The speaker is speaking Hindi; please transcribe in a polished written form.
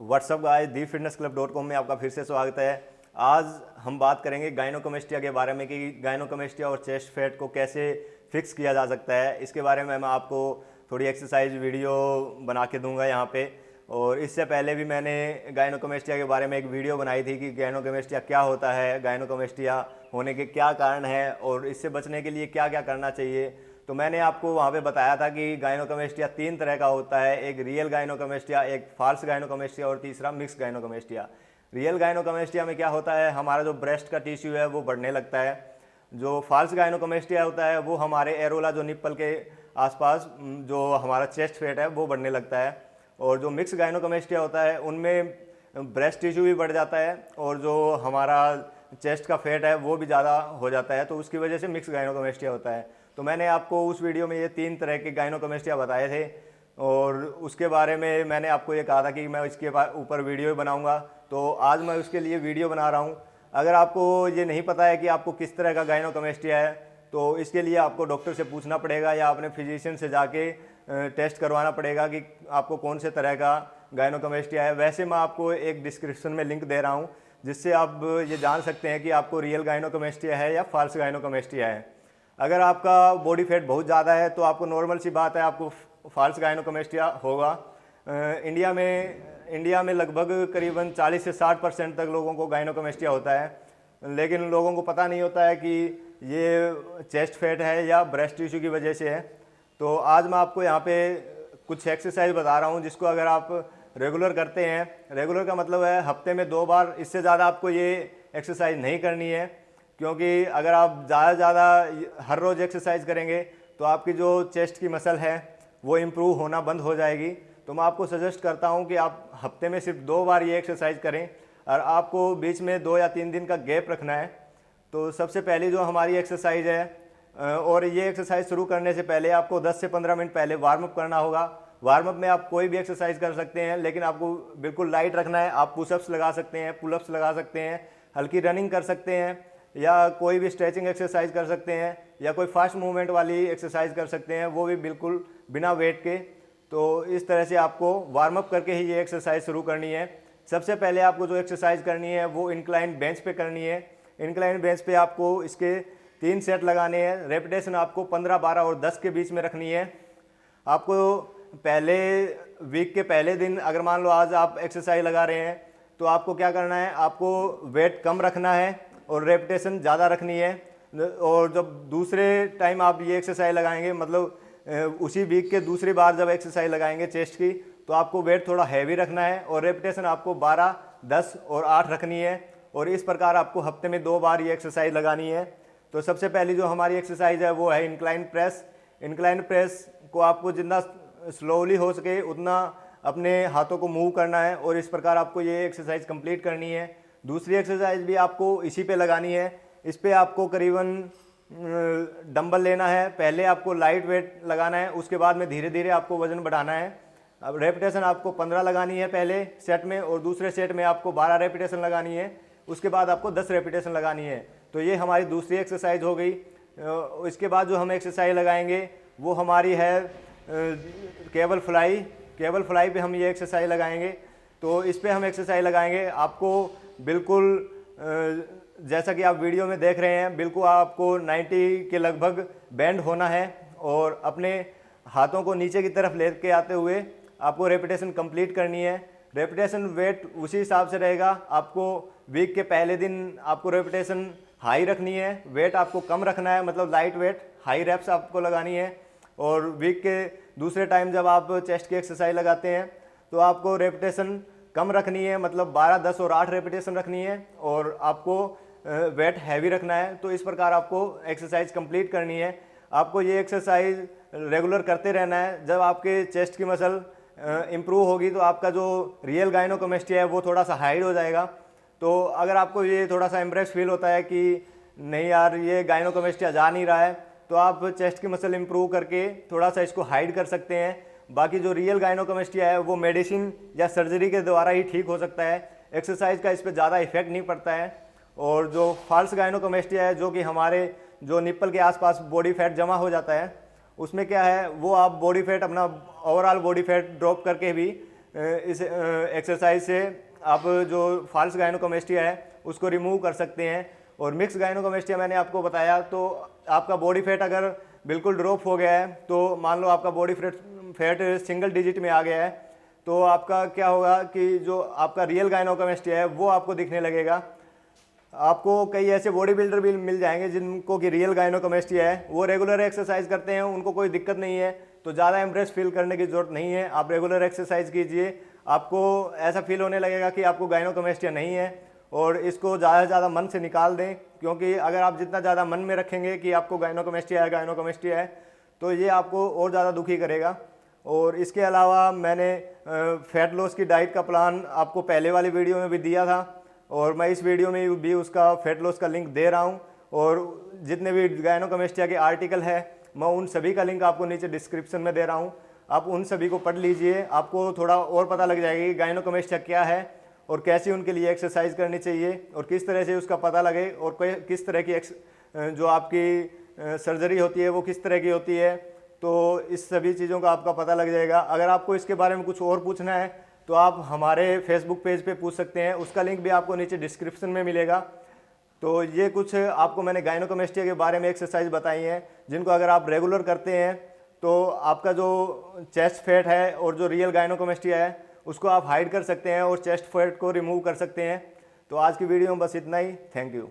व्हाट्सअप गाइस, theefitnessclub.com में आपका फिर से स्वागत है। आज हम बात करेंगे गायनोकमेस्टिया के बारे में कि गायनोकमेस्टिया और चेस्ट फैट को कैसे फिक्स किया जा सकता है। इसके बारे में मैं आपको थोड़ी एक्सरसाइज वीडियो बना के दूंगा यहाँ पे। और इससे पहले भी मैंने गायनोकमेस्टिया के बारे में एक वीडियो बनाई थी कि गायनोकमेस्टिया क्या होता है, गायनोकमेस्टिया होने के क्या कारण है और इससे बचने के लिए क्या क्या करना चाहिए। तो मैंने आपको वहाँ पे बताया था कि गायनोकमेस्टिया 3 तरह का होता है, एक रियल गायनोकमेस्टिया, एक फाल्स गायनोकमेस्टिया और तीसरा मिक्स गायनोकमेस्टिया। रियल गायनोकमेस्टिया में क्या होता है, हमारा जो ब्रेस्ट का टिश्यू है वो बढ़ने लगता है। जो फाल्स गायनोकमेस्टिया होता है वो हमारे एरोला जो निप्पल के आसपास जो हमारा चेस्ट फेट है वो बढ़ने लगता है। और जो मिक्स गायनोकमेस्टिया होता है उनमें ब्रेस्ट टिश्यू भी बढ़ जाता है और जो हमारा चेस्ट का फैट है वो भी ज़्यादा हो जाता है, तो उसकी वजह से मिक्स गायनोकमेस्टिया होता है। तो मैंने आपको उस वीडियो में ये 3 तरह के गायनोकमेस्टिया बताए थे और उसके बारे में मैंने आपको ये कहा था कि मैं इसके ऊपर वीडियो बनाऊंगा। तो आज मैं उसके लिए वीडियो बना रहा हूँ। अगर आपको ये नहीं पता है कि आपको किस तरह का गायनोकमेस्टिया है तो इसके लिए आपको डॉक्टर से पूछना पड़ेगा या अपने फिजिशियन से जाके टेस्ट करवाना पड़ेगा कि आपको कौन से तरह का गायनोकमेस्टिया है। वैसे मैं आपको एक डिस्क्रिप्शन में लिंक दे रहा हूँ जिससे आप ये जान सकते हैं कि आपको रियल गायनोकमेस्टिया है या फाल्स गायनोकमेस्टिया है। अगर आपका बॉडी फैट बहुत ज़्यादा है तो आपको नॉर्मल सी बात है, आपको फाल्स गायनोकमेस्टिया होगा। इंडिया में लगभग करीबन 40 से 60% तक लोगों को गायनोकमेस्टिया होता है, लेकिन लोगों को पता नहीं होता है कि ये चेस्ट फैट है या ब्रेस्ट टिश्यू की वजह से है। तो आज मैं आपको यहाँ पे कुछ एक्सरसाइज बता रहा हूँ जिसको अगर आप रेगुलर करते हैं, रेगुलर का मतलब है हफ्ते में 2 बार, इससे ज़्यादा आपको ये एक्सरसाइज नहीं करनी है। क्योंकि अगर आप ज़्यादा हर रोज़ एक्सरसाइज करेंगे तो आपकी जो चेस्ट की मसल है वो इम्प्रूव होना बंद हो जाएगी। तो मैं आपको सजेस्ट करता हूँ कि आप हफ्ते में सिर्फ 2 बार ये एक्सरसाइज करें और आपको बीच में 2 या 3 दिन का गैप रखना है। तो सबसे पहली जो हमारी एक्सरसाइज है, और ये एक्सरसाइज शुरू करने से पहले आपको 10 से 15 मिनट पहले वार्म अप करना होगा। वार्म अप में आप कोई भी एक्सरसाइज कर सकते हैं, लेकिन आपको बिल्कुल लाइट रखना है। आप पुशअप्स लगा सकते हैं, पुलअप्स लगा सकते हैं, हल्की रनिंग कर सकते हैं या कोई भी स्ट्रेचिंग एक्सरसाइज कर सकते हैं या कोई फास्ट मूवमेंट वाली एक्सरसाइज कर सकते हैं, वो भी बिल्कुल बिना वेट के। तो इस तरह से आपको वार्म अप करके ही ये एक्सरसाइज शुरू करनी है। सबसे पहले आपको जो एक्सरसाइज करनी है वो इंक्लाइन बेंच पे करनी है। इंक्लाइन बेंच पे आपको इसके 3 सेट लगाने हैं। रेपिटेशन आपको 15, 12 और 10 के बीच में रखनी है। आपको पहले वीक के पहले दिन, अगर मान लो आज आप एक्सरसाइज लगा रहे हैं तो आपको क्या करना है, आपको वेट कम रखना है और रेपिटेशन ज़्यादा रखनी है। और जब दूसरे टाइम आप ये एक्सरसाइज लगाएंगे, मतलब उसी वीक के दूसरी बार जब एक्सरसाइज लगाएंगे चेस्ट की, तो आपको वेट थोड़ा हैवी रखना है और रेपिटेशन आपको 12, 10 और 8 रखनी है। और इस प्रकार आपको हफ्ते में 2 बार ये एक्सरसाइज लगानी है। तो सबसे पहली जो हमारी एक्सरसाइज है वो है इंक्लाइन प्रेस। इंक्लाइन प्रेस को आपको जितना स्लोली हो सके उतना अपने हाथों को मूव करना है और इस प्रकार आपको ये एक्सरसाइज कंप्लीट करनी है। दूसरी एक्सरसाइज भी आपको इसी पे लगानी है। इस पे आपको करीबन डंबल लेना है। पहले आपको लाइट वेट लगाना है, उसके बाद में धीरे धीरे आपको वजन बढ़ाना है। अब रेपिटेशन आपको 15 लगानी है पहले सेट में और दूसरे सेट में आपको 12 रेपिटेशन लगानी है। उसके बाद आपको 10 रेपिटेशन लगानी है। तो ये हमारी दूसरी एक्सरसाइज हो गई। इसके बाद जो हम एक्सरसाइज लगाएंगे वो हमारी है केबल फ्लाई। केबल फ्लाई पे हम ये एक्सरसाइज लगाएंगे। तो इस पे हम एक्सरसाइज लगाएंगे, आपको बिल्कुल जैसा कि आप वीडियो में देख रहे हैं, बिल्कुल आपको 90 के लगभग बेंड होना है और अपने हाथों को नीचे की तरफ लेके आते हुए आपको रेपिटेशन कंप्लीट करनी है। रेपिटेशन वेट उसी हिसाब से रहेगा। आपको वीक के पहले दिन आपको रेपिटेशन हाई रखनी है, वेट आपको कम रखना है, मतलब लाइट वेट, हाई रेप्स आपको लगानी है। और वीक के दूसरे टाइम जब आप चेस्ट की एक्सरसाइज लगाते हैं तो आपको रेपिटेशन कम रखनी है, मतलब 12, 10 और 8 रेपिटेशन रखनी है और आपको वेट हैवी रखना है। तो इस प्रकार आपको एक्सरसाइज कंप्लीट करनी है। आपको ये एक्सरसाइज रेगुलर करते रहना है। जब आपके चेस्ट की मसल इम्प्रूव होगी तो आपका जो रियल गायनोकमेस्टिया है वो थोड़ा सा हाइड हो जाएगा। तो अगर आपको ये थोड़ा सा एम्प्रेस फील होता है कि नहीं यार ये गायनोकमेस्टिया जा नहीं रहा है, तो आप चेस्ट की मसल इम्प्रूव करके थोड़ा सा इसको हाइड कर सकते हैं। बाकी जो रियल गायनोकमेस्टिया है वो मेडिसिन या सर्जरी के द्वारा ही ठीक हो सकता है। एक्सरसाइज का इस पर ज़्यादा इफेक्ट नहीं पड़ता है। और जो फॉल्स गायनोकमेस्टिया है, जो कि हमारे जो निप्पल के आसपास बॉडी फैट जमा हो जाता है, उसमें क्या है, वो आप बॉडी फैट अपना ओवरऑल बॉडी फैट ड्रॉप करके भी इस एक्सरसाइज से आप जो फॉल्स गायनोकोमेस्टिया है उसको रिमूव कर सकते हैं। और मिक्स गायनोकोमेस्टिया मैंने आपको बताया, तो आपका बॉडी फैट अगर बिल्कुल ड्रॉप हो गया है, तो मान लो आपका बॉडी फैट सिंगल डिजिट में आ गया है, तो आपका क्या होगा कि जो आपका रियल गायनोकोमेस्टिया है वो आपको दिखने लगेगा। आपको कई ऐसे बॉडी बिल्डर भी मिल जाएंगे जिनको कि रियल गायनोकोमेस्टिया है, वो रेगुलर एक्सरसाइज करते हैं, उनको कोई दिक्कत नहीं है, तो ज़्यादा एम्प्रेस फील करने की ज़रूरत नहीं है। आप रेगुलर एक्सरसाइज कीजिए, आपको ऐसा फील होने लगेगा कि आपको गायनोकोमेस्टिया नहीं है। और इसको ज़्यादा से ज़्यादा मन से निकाल दें, क्योंकि अगर आप जितना ज़्यादा मन में रखेंगे कि आपको गायनोकोमेस्टिया है, तो ये आपको और ज़्यादा दुखी करेगा। और इसके अलावा मैंने फैट लॉस की डाइट का प्लान आपको पहले वाली वीडियो में भी दिया था, और मैं इस वीडियो में भी उसका फैट लॉस का लिंक दे रहा हूँ। और जितने भी गायनोकोमेस्टिया के आर्टिकल है मैं उन सभी का लिंक आपको नीचे डिस्क्रिप्शन में दे रहा हूँ, आप उन सभी को पढ़ लीजिए, आपको थोड़ा और पता लग जाएगा कि गायनोकोमेस्टिया क्या है और कैसे उनके लिए एक्सरसाइज करनी चाहिए और किस तरह से उसका पता लगे, और किस तरह की जो आपकी सर्जरी होती है वो किस तरह की होती है। तो इस सभी चीज़ों का आपका पता लग जाएगा। अगर आपको इसके बारे में कुछ और पूछना है तो आप हमारे फेसबुक पेज पे पूछ सकते हैं, उसका लिंक भी आपको नीचे डिस्क्रिप्शन में मिलेगा। तो ये कुछ आपको मैंने गायनोकोमेस्टिया के बारे में एक्सरसाइज बताई हैं, जिनको अगर आप रेगुलर करते हैं तो आपका जो चेस्ट फैट है और जो रियल गायनोकोमेस्टिया है उसको आप हाइड कर सकते हैं और चेस्ट फैट को रिमूव कर सकते हैं। तो आज की वीडियो में बस इतना ही। Thank you.